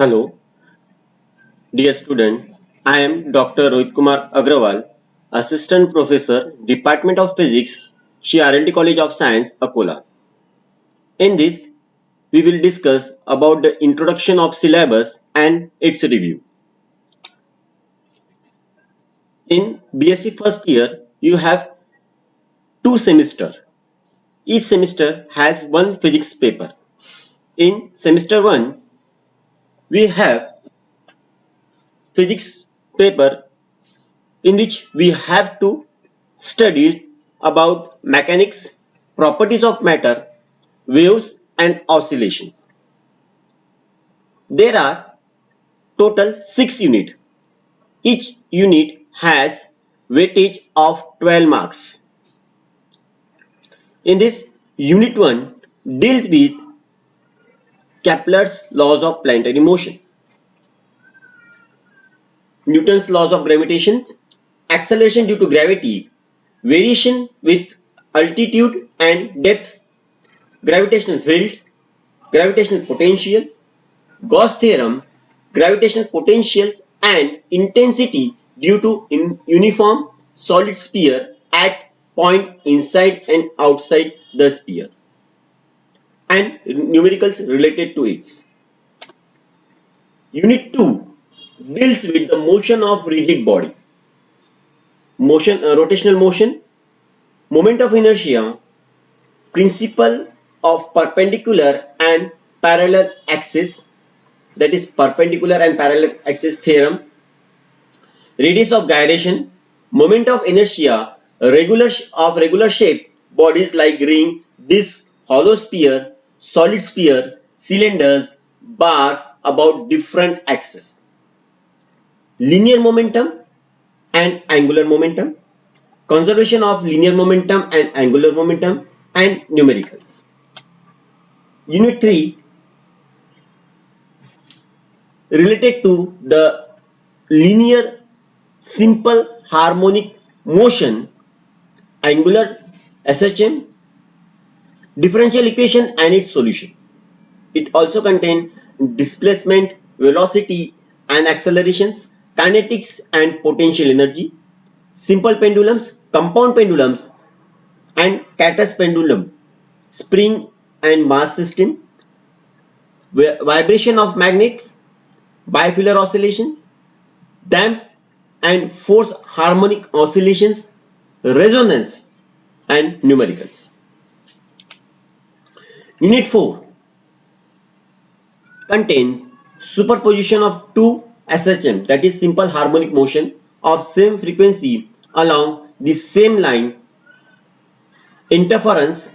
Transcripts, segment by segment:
Hello, dear student. I am Dr. Rohit Kumar Agrawal, Assistant Professor, Department of Physics, Shri R&D College of Science, Akola. In this, we will discuss about the introduction of syllabus and its review. In BSc first year, you have two semesters. Each semester has one physics paper. In semester 1, we have physics paper in which we have to study about mechanics, properties of matter, waves and oscillations. There are total 6 units. Each unit has weightage of 12 marks. In this, unit 1 deals with Kepler's laws of planetary motion, Newton's laws of gravitation, acceleration due to gravity, variation with altitude and depth, gravitational field, gravitational potential, Gauss theorem, gravitational potential and intensity due to uniform solid sphere at point inside and outside the sphere, and numericals related to it. Unit 2 deals with the motion of rigid body, rotational motion, moment of inertia, principle of perpendicular and parallel axis, that is perpendicular and parallel axis theorem, radius of gyration, moment of inertia, regular shape bodies like ring, disc, hollow sphere, solid sphere, cylinders, bars about different axes, linear momentum and angular momentum, conservation of linear momentum and angular momentum, and numericals. Unit 3 related to the linear simple harmonic motion, angular SHM, differential equation and its solution. It also contains displacement, velocity and accelerations, kinetics and potential energy, simple pendulums, compound pendulums and Catus pendulum, spring and mass system, vibration of magnets, bifilar oscillations, damp and force harmonic oscillations, resonance and numericals. Unit 4 contains superposition of two SHM, that is simple harmonic motion of same frequency along the same line, interference,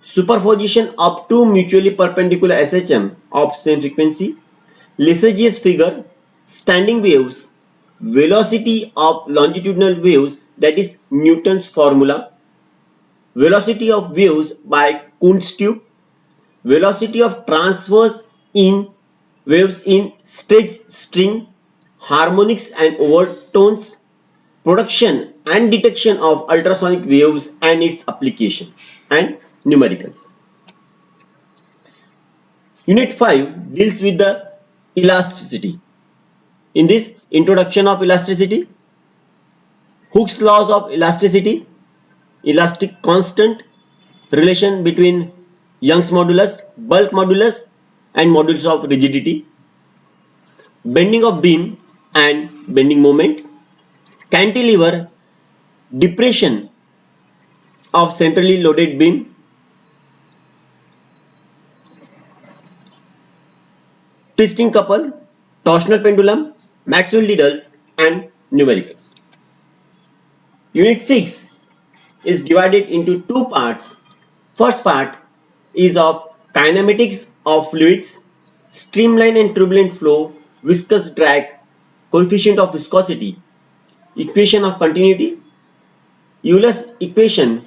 superposition of two mutually perpendicular SHM of same frequency, Lissajous figure, standing waves, velocity of longitudinal waves, that is Newton's formula, velocity of waves by Kunz tube, velocity of transverse in waves in stage string, harmonics and overtones, production and detection of ultrasonic waves and its application, and numericals. Unit 5 deals with the elasticity. In this, introduction of elasticity, Hooke's laws of elasticity, elastic constant, relation between Young's modulus, bulk modulus and modulus of rigidity, bending of beam and bending moment, cantilever, depression of centrally loaded beam, twisting couple, torsional pendulum, Maxwell needles and numericals. Unit 6 is divided into two parts. First part is of kinematics of fluids, streamline and turbulent flow, viscous drag, coefficient of viscosity, equation of continuity, Euler's equation,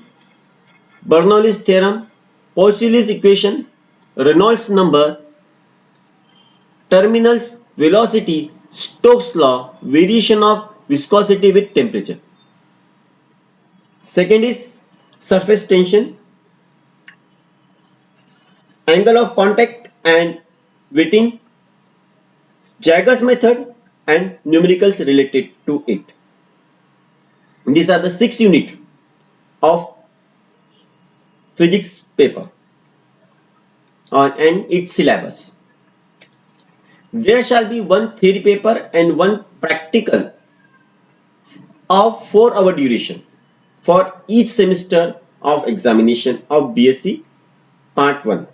Bernoulli's theorem, Poiseuille's equation, Reynolds number, terminals, velocity, Stokes law, variation of viscosity with temperature. Second is surface tension, angle of contact and wetting, Jaggers method and numericals related to it. These are the 6 units of physics paper and its syllabus. There shall be one theory paper and one practical of 4 hour duration for each semester of examination of BSc Part 1.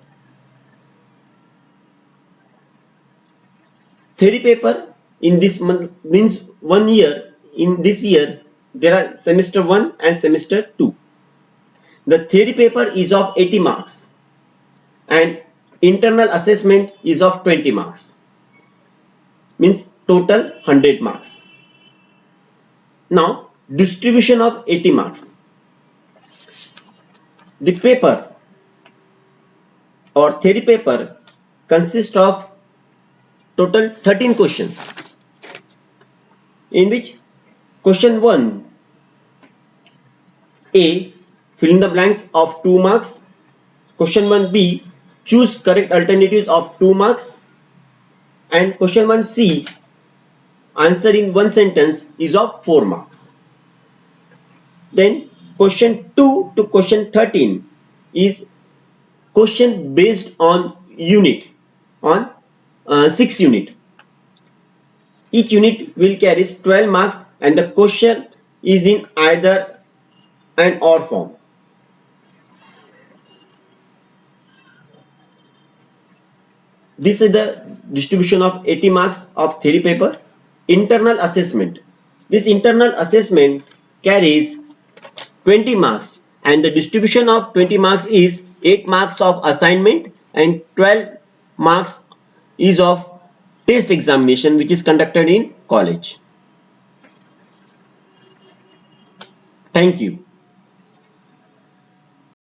Theory paper in this month means 1 year. In this year, there are semester 1 and semester 2. The theory paper is of 80 marks and internal assessment is of 20 marks. Means total 100 marks. Now, distribution of 80 marks. The paper or theory paper consists of total 13 questions, in which question 1 A, fill in the blanks of 2 marks. Question 1B, choose correct alternatives of 2 marks. And question 1C, answer in one sentence, is of 4 marks. Then question 2 to question 13 is question based on unit, on 6 unit. Each unit will carry 12 marks and the question is in either and or form. This is the distribution of 80 marks of theory paper. Internal assessment. This internal assessment carries 20 marks and the distribution of 20 marks is 8 marks of assignment and 12 marks is of test examination which is conducted in college. Thank you.